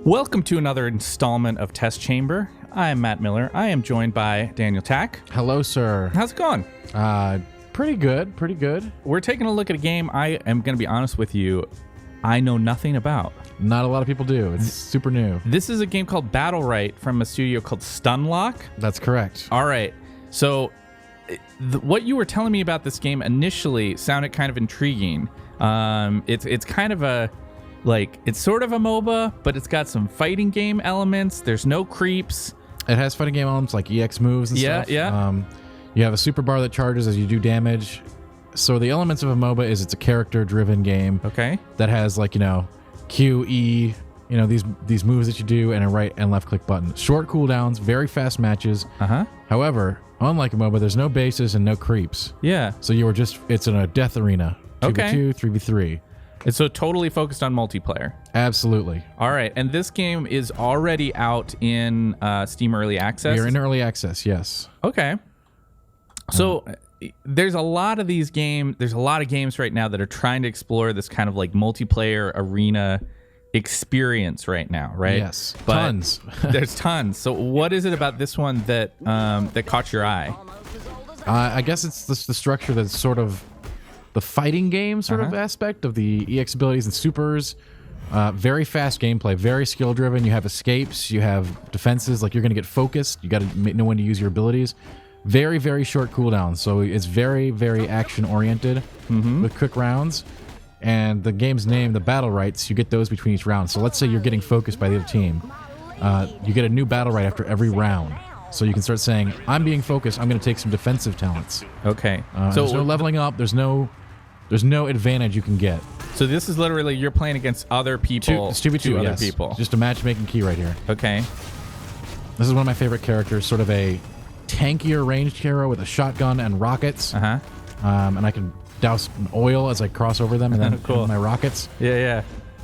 Welcome to another installment of Test Chamber. I am Matt Miller. I am joined by Daniel Tack. Hello, sir. How's it going? Pretty good. Pretty good. We're taking a look at a game I am going to be honest with you, I know nothing about. Not a lot of people do. It's super new. This is a game called Battlerite from a studio called Stunlock. That's correct. All right. So what you were telling me about this game initially sounded kind of intriguing. It's kind of a... it's sort of a MOBA, but it's got some fighting game elements. There's no creeps. It has fighting game elements like EX moves and stuff. Yeah. You have a super bar that charges as you do damage. So the elements of a MOBA is it's a character-driven game. Okay. That has Q, E, these moves that you do, and a right and left click button. Short cooldowns, very fast matches. Uh-huh. However, unlike a MOBA, there's no bases and no creeps. Yeah. So it's in a death arena. 2v2, 3v3. It's so totally focused on multiplayer. Absolutely. All right. And this game is already out in Steam Early Access? You're in Early Access, yes. Okay. So there's a lot of these games. There's a lot of games right now that are trying to explore this kind of multiplayer arena experience right now, right? Yes. But tons. There's tons. So what is it about this one that that caught your eye? I guess it's the structure that's sort of the fighting game sort of aspect of the EX abilities and supers. Very fast gameplay, very skill driven. You have escapes, you have defenses. You're going to get focused. You got to know when to use your abilities. Very, very short cooldowns. So it's very, very action oriented with quick rounds. And the game's name, the Battlerites, you get those between each round. So let's say you're getting focused by the other team. You get a new Battlerite after every round. So you can start saying, I'm being focused. I'm going to take some defensive talents. Okay. So there's no leveling up. There's no advantage you can get. So this is literally you're playing against other people. It's 2v2, other people. Just a matchmaking key right here. Okay. This is one of my favorite characters, sort of a tankier ranged hero with a shotgun and rockets. And I can douse oil as I cross over them and then cool. my rockets. Yeah.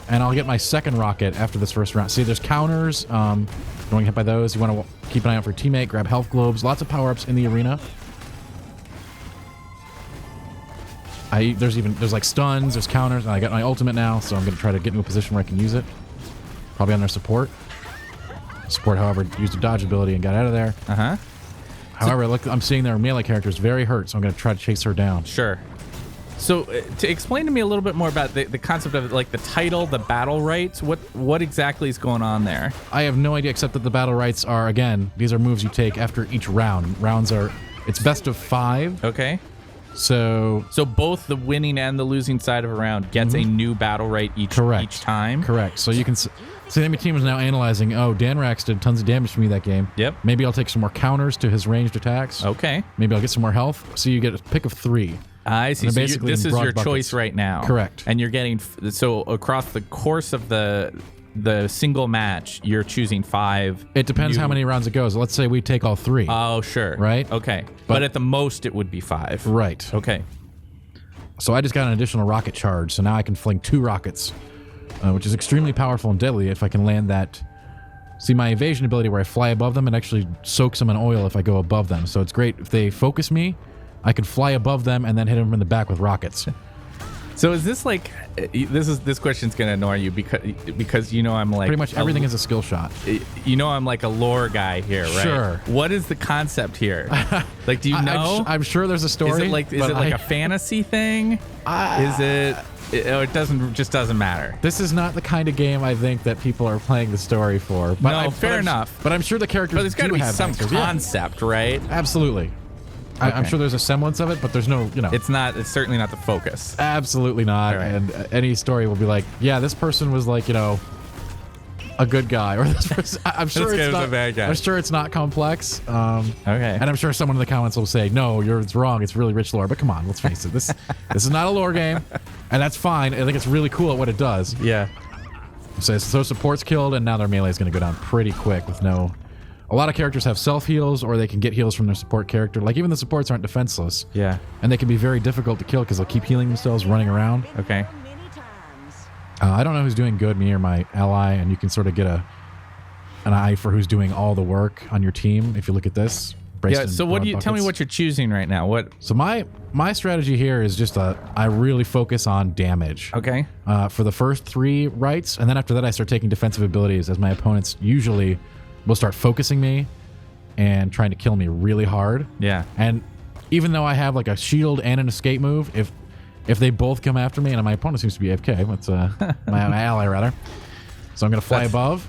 And I'll get my second rocket after this first round. See, there's counters. Don't get hit by those. You want to keep an eye out for your teammate, grab health globes. Lots of power-ups in the arena. There's stuns, there's counters, and I got my ultimate now, so I'm going to try to get into a position where I can use it. Probably on their support. Support, however, used a dodge ability and got out of there. However, look, I'm seeing their melee character is very hurt, so I'm going to try to chase her down. Sure. So to explain to me a little bit more about the concept of the title, the Battlerites, what exactly is going on there? I have no idea, except that the Battlerites are, again, these are moves you take after each round. It's best of 5. Okay. So both the winning and the losing side of a round gets a new Battlerite each time? Correct. So you can see the enemy team is now analyzing, Dan Rax did tons of damage to me that game. Yep. Maybe I'll take some more counters to his ranged attacks. Okay. Maybe I'll get some more health. So you get a pick of 3. I see. So this is your choice right now. Correct. And you're getting, so across the course of the single match, you're choosing 5. It depends how many rounds it goes. Let's say we take all 3. Oh, sure. Right? Okay. But at the most, it would be 5. Right. Okay. So I just got an additional rocket charge, so now I can fling 2 rockets, which is extremely powerful and deadly if I can land that. See, my evasion ability where I fly above them and actually soaks them in oil if I go above them. So it's great. If they focus me, I can fly above them and then hit them in the back with rockets. So is this this question's gonna annoy you because I'm pretty much everything is a skill shot. I'm like a lore guy here, right? Sure. What is the concept here? Do you know? I'm sure there's a story. Is it a fantasy thing? Is it? It doesn't matter. This is not the kind of game I think that people are playing the story for. But fair enough. But I'm sure the characters. But there's got to be some answers. concept, right? Absolutely. Okay. I'm sure there's a semblance of it, but there's no, It's certainly not the focus. Absolutely not. Right. And any story will be this person was a good guy, or this person. I'm sure it's not a bad guy. I'm sure it's not complex. Okay. And I'm sure someone in the comments will say, no, it's wrong. It's really rich lore. But come on, let's face it. This is not a lore game, and that's fine. I think it's really cool at what it does. Yeah. So support's killed, and now their melee is going to go down pretty quick with no. A lot of characters have self-heals, or they can get heals from their support character. Even the supports aren't defenseless. Yeah. And they can be very difficult to kill because they'll keep healing themselves running around. Okay. I don't know who's doing good, me or my ally, and you can sort of get an eye for who's doing all the work on your team if you look at this. Yeah. So what do you tell me what you're choosing right now? What? So my strategy here is just I really focus on damage. Okay. For the first 3 rights, and then after that I start taking defensive abilities, as my opponents usually will start focusing me and trying to kill me really hard. Yeah. And even though I have like a shield and an escape move, if they both come after me, and my opponent seems to be AFK, that's my ally rather. So I'm gonna fly above,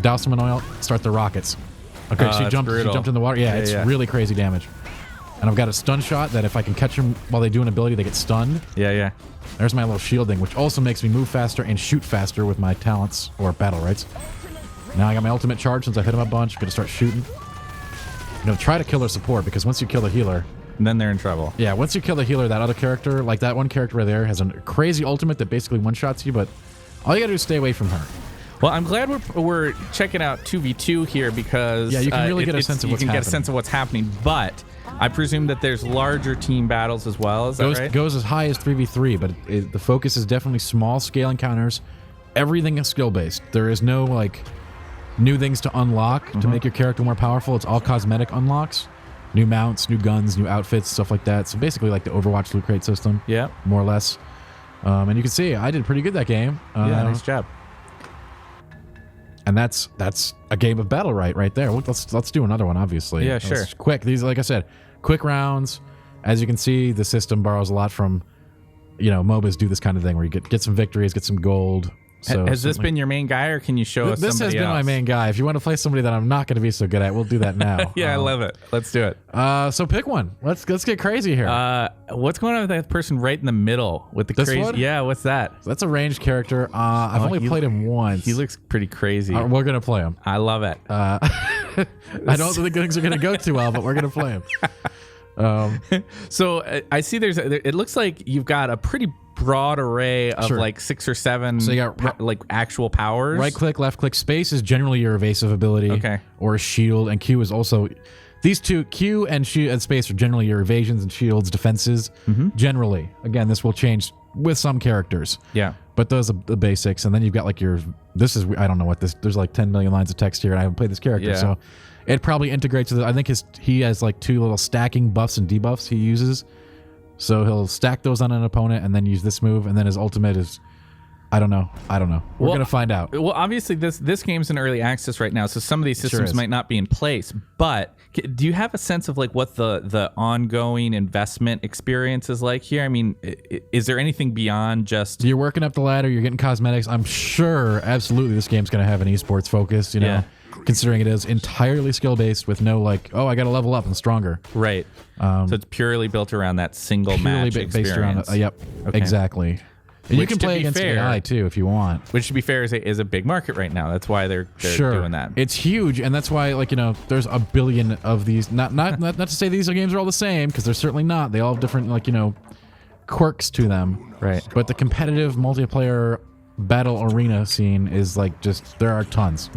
douse them in oil, start the rockets. Okay, she jumped in the water. Yeah, it's really crazy damage. And I've got a stun shot that if I can catch them while they do an ability, they get stunned. Yeah, yeah. There's my little shielding, which also makes me move faster and shoot faster with my talents or Battlerites. Now I got my ultimate charge since I hit him a bunch. I'm gonna start shooting. I'm gonna try to kill their support, because once you kill the healer, then they're in trouble. Yeah, once you kill the healer, that other character, like that one character right there, has a crazy ultimate that basically one-shots you, but all you gotta do is stay away from her. Well, I'm glad we're checking out 2v2 here, because you can really get a sense of what's happening. You can get a sense of what's happening, but I presume that there's larger team battles as well. Is that right? Goes as high as 3v3, but the focus is definitely small scale encounters. Everything is skill based. There is no like new things to unlock to make your character more powerful. It's all cosmetic unlocks, new mounts, new guns, new outfits, stuff like that. So basically, like the Overwatch loot crate system. Yeah, more or less. And you can see I did pretty good that game. Yeah, nice job. And that's a game of Battlerite right there. Let's do another one, obviously. Yeah, sure. Quick. These, like I said, quick rounds. As you can see, the system borrows a lot from, MOBAs do this kind of thing where you get some victories, get some gold. So has this been your main guy, or can you show us somebody else? This has been my main guy. If you want to play somebody that I'm not going to be so good at, we'll do that now. Yeah, I love it. Let's do it. So pick one. Let's get crazy here. What's going on with that person right in the middle with the this crazy? One? Yeah, what's that? That's a ranged character. I've only played him once. He looks pretty crazy. We're gonna play him. I love it. I don't think things are gonna go too well, but we're gonna play him. So I see it looks like you've got a pretty broad array of like 6 or 7 so you got like actual powers. Right click, left click. Space is generally your evasive ability. Okay. Or a shield, and Q is also these two. Q and space are generally your evasions and shields, defenses. Generally, again, this will change with some characters. Yeah. But those are the basics, and then you've got like I don't know what this. There's like 10 million lines of text here, and I haven't played this character, so it probably integrates with it. I think he has like 2 little stacking buffs and debuffs he uses. So he'll stack those on an opponent and then use this move, and then his ultimate is, I don't know. We're gonna find out. Well, obviously this game's in early access right now, so some of these systems might not be in place. But do you have a sense of like what the ongoing investment experience is like here? I mean, is there anything beyond just you're working up the ladder, you're getting cosmetics? I'm sure, absolutely, this game's gonna have an esports focus. Considering it is entirely skill based with no like, oh, I got to level up and stronger. Right. So it's purely built around that single match experience. Yep. Okay. Exactly. And you can play against AI too if you want. Which, to be fair, is a big market right now. That's why they're doing that. It's huge, and that's why there's a billion of these. Not to say these games are all the same, because they're certainly not. They all have different quirks to them. Right. But the competitive multiplayer battle arena scene is there are tons.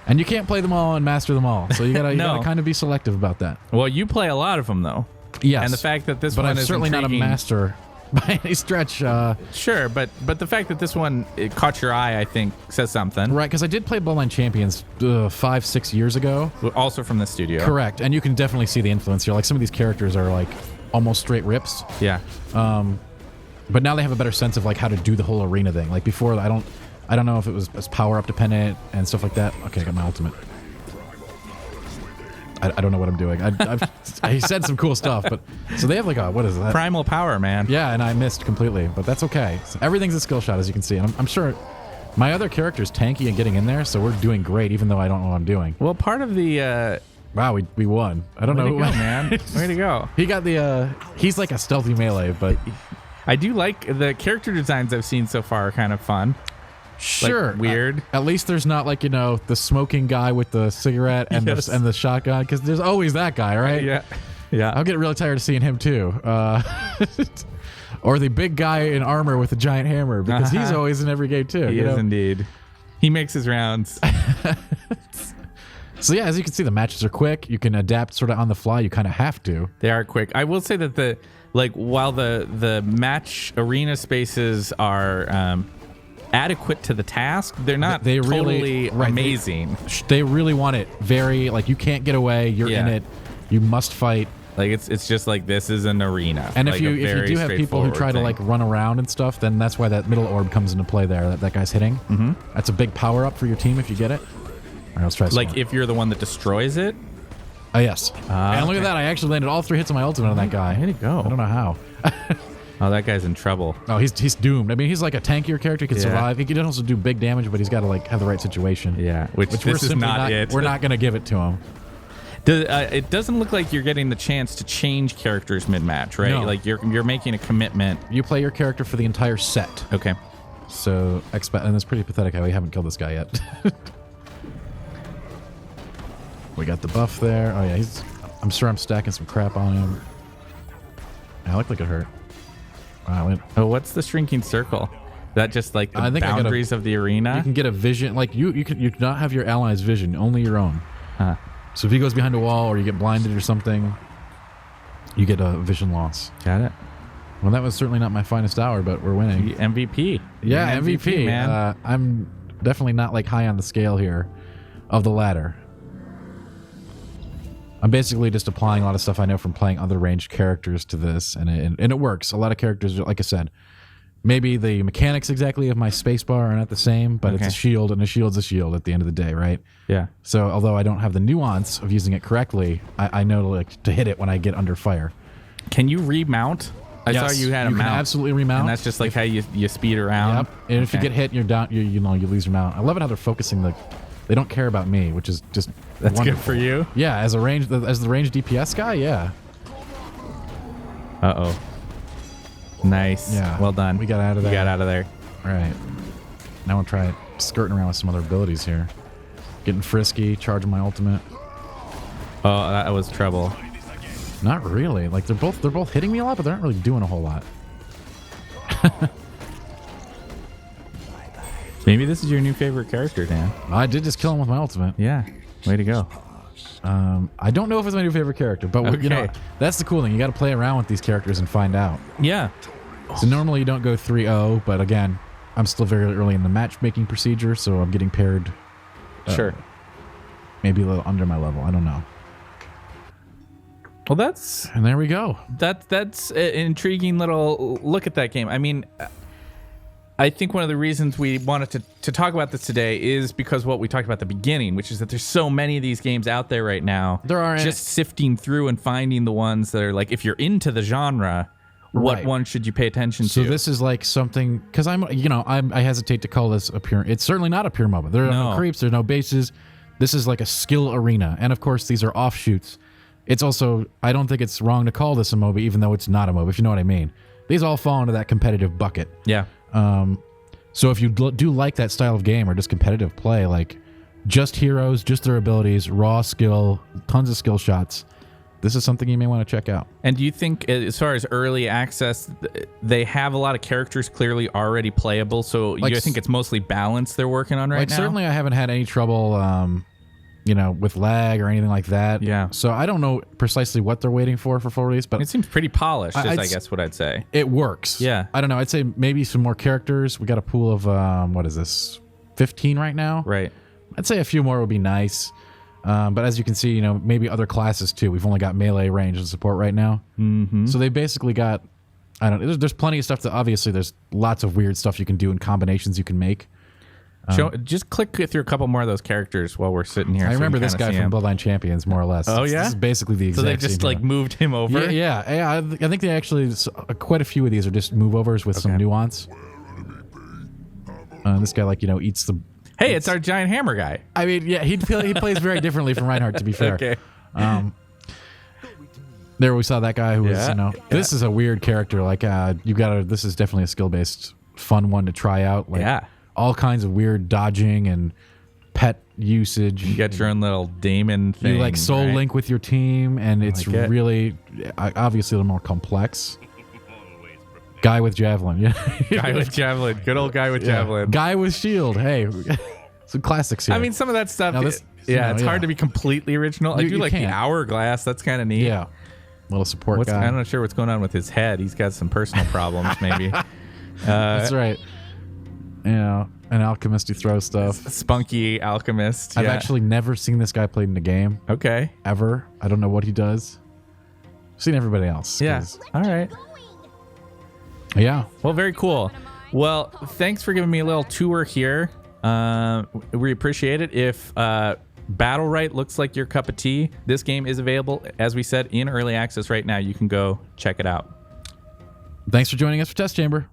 And you can't play them all and master them all, so you gotta kind of be selective about that. Well, you play a lot of them though. Yes. And the fact that this one is certainly intriguing, not a master by any stretch. Sure, but the fact that this one caught your eye, I think, says something. Right, because I did play Bloodline Champions 5-6 years ago. Also from the studio. Correct, and you can definitely see the influence here. Like some of these characters are like almost straight rips. Yeah. But now they have a better sense of how to do the whole arena thing. Like before, I don't know if it was power up dependent and stuff like that. Okay, I got my ultimate. I don't know what I'm doing. I said some cool stuff, but so they have what is that? Primal power, man. Yeah, and I missed completely, but that's okay. So everything's a skill shot, as you can see, and I'm sure my other character's tanky and getting in there, so we're doing great, even though I don't know what I'm doing. Well, part of the wow, we won. I don't know who won, man. Way to go. He got the he's like a stealthy melee, but I do like the character designs I've seen so far are kind of fun. Sure. Weird. At least there's not the smoking guy with the cigarette and the shotgun, because there's always that guy, right? Yeah. I'll get really tired of seeing him too. Or the big guy in armor with a giant hammer, because he's always in every game too. He is indeed. He makes his rounds. So yeah, as you can see, the matches are quick. You can adapt sort of on the fly. You kind of have to. They are quick. I will say that while the match arena spaces are adequate to the task. They're not They totally really, right, amazing. They really want it very, like, you can't get away. You're in it. You must fight. Like it's just like this is an arena. And like if you do have people who try to like run around and stuff, then that's why that middle orb comes into play there. That guy's hitting. Mm-hmm. That's a big power up for your team if you get it. All right, let's try. Like if you're the one that destroys it. Oh yes. And look at that! I actually landed all 3 hits of my ultimate on that guy. Way to go! I don't know how. Oh, that guy's in trouble. Oh, he's doomed. I mean, he's like a tankier character. He can survive. He can also do big damage, but he's got to like have the right situation. Yeah, which this is not it. We're not going to give it to him. It doesn't look like you're getting the chance to change characters mid-match, right? No. Like you're making a commitment. You play your character for the entire set. Okay. So and it's pretty pathetic how we haven't killed this guy yet. We got the buff there. Oh yeah, I'm sure I'm stacking some crap on him. I look like it hurt. Wow. Oh, what's the shrinking circle? That just like the boundaries of the arena? You can get a vision. Like you cannot have your allies' vision, only your own. Huh. So if he goes behind a wall or you get blinded or something, you get a vision loss. Got it. Well, that was certainly not my finest hour, but we're winning. MVP. Yeah, You're MVP, man. I'm definitely not like high on the scale here of the ladder. I'm basically just applying a lot of stuff I know from playing other ranged characters to this, and it works. A lot of characters, like I said, maybe the mechanics exactly of my spacebar are not the same, but it's a shield, and a shield's a shield at the end of the day, right? Yeah. So although I don't have the nuance of using it correctly, I know like to hit it when I get under fire. Can you remount? I saw you had a mount. Can absolutely remount. And that's just like how you speed around. Yep. And if you get hit, you're down. You lose your mount. I love it how they're focusing they don't care about me, which is just that's wonderful. Good for you. Yeah, as the range DPS guy, yeah. Uh-oh. Nice. Yeah. Well done. We got out of there. We got out of there. All right. Now we'll try skirting around with some other abilities here. Getting frisky, charging my ultimate. Oh, that was trouble. Not really. Like they're both hitting me a lot, but they aren't really doing a whole lot. Maybe this is your new favorite character, Dan. I did just kill him with my ultimate. Yeah. Way to go. I don't know if it's my new favorite character, but you know, that's the cool thing. You got to play around with these characters and find out. Yeah. So normally you don't go 3-0, but again, I'm still very early in the matchmaking procedure, so I'm getting paired. Sure. Maybe a little under my level. I don't know. Well, and there we go. That's an intriguing little look at that game. I mean, I think one of the reasons we wanted to talk about this today is because what we talked about at the beginning, which is that there's so many of these games out there right now. There are just sifting through and finding the ones that are like, if you're into the genre, what one should you pay attention to? So this is like something, because I hesitate to call this a pure. It's certainly not a pure MOBA. There are no creeps. There's no bases. This is like a skill arena, and of course these are offshoots. It's also, I don't think it's wrong to call this a MOBA, even though it's not a MOBA, if you know what I mean. These all fall into that competitive bucket. Yeah. So if you do like that style of game or just competitive play, like just heroes, just their abilities, raw skill, tons of skill shots, this is something you may want to check out. And do you think, as far as early access, they have a lot of characters clearly already playable? So like, you think it's mostly balance they're working on right now? Certainly I haven't had any trouble, with lag or anything like that. Yeah. So I don't know precisely what they're waiting for full release, but it seems pretty polished, I guess what I'd say. It works. Yeah. I don't know. I'd say maybe some more characters. We got a pool of, what is this, 15 right now? Right. I'd say a few more would be nice. But as you can see, maybe other classes too. We've only got melee, range, and support right now. Mm-hmm. So they basically got, there's plenty of stuff that obviously there's lots of weird stuff you can do and combinations you can make. Just click through a couple more of those characters while we're sitting here. I remember this guy from Bloodline Champions, more or less. Oh, yeah? This is basically the exact same. So they just like moved him over? Yeah. I think they actually, quite a few of these are just move overs with some nuance. This guy eats the... Hey, it's our giant hammer guy. I mean, yeah, he plays very differently from Reinhardt, to be fair. Okay. There we saw that guy who was, this is a weird character. Like, this is definitely a skill-based, fun one to try out. Like, all kinds of weird dodging and pet usage. You got your own little daemon thing. You soul link with your team, and it's really, obviously, a little more complex. Guy with javelin. Yeah. Guy with javelin. Good old guy with javelin. Guy with shield. Hey, some classics here. I mean, some of that stuff, it's hard to be completely original. I do like the hourglass. That's kind of neat. Yeah. Little support guy. I'm not sure what's going on with his head. He's got some personal problems, maybe. That's right. you know, an alchemist who throws stuff. Spunky alchemist. I've yeah. actually never seen this guy played in a game. Okay. Ever. I don't know what he does. I've seen everybody else. Yeah. All right. Yeah. Well, very cool. Well, thanks for giving me a little tour here. We appreciate it. If Battlerite looks like your cup of tea, this game is available, as we said, in early access right now. You can go check it out. Thanks for joining us for Test Chamber.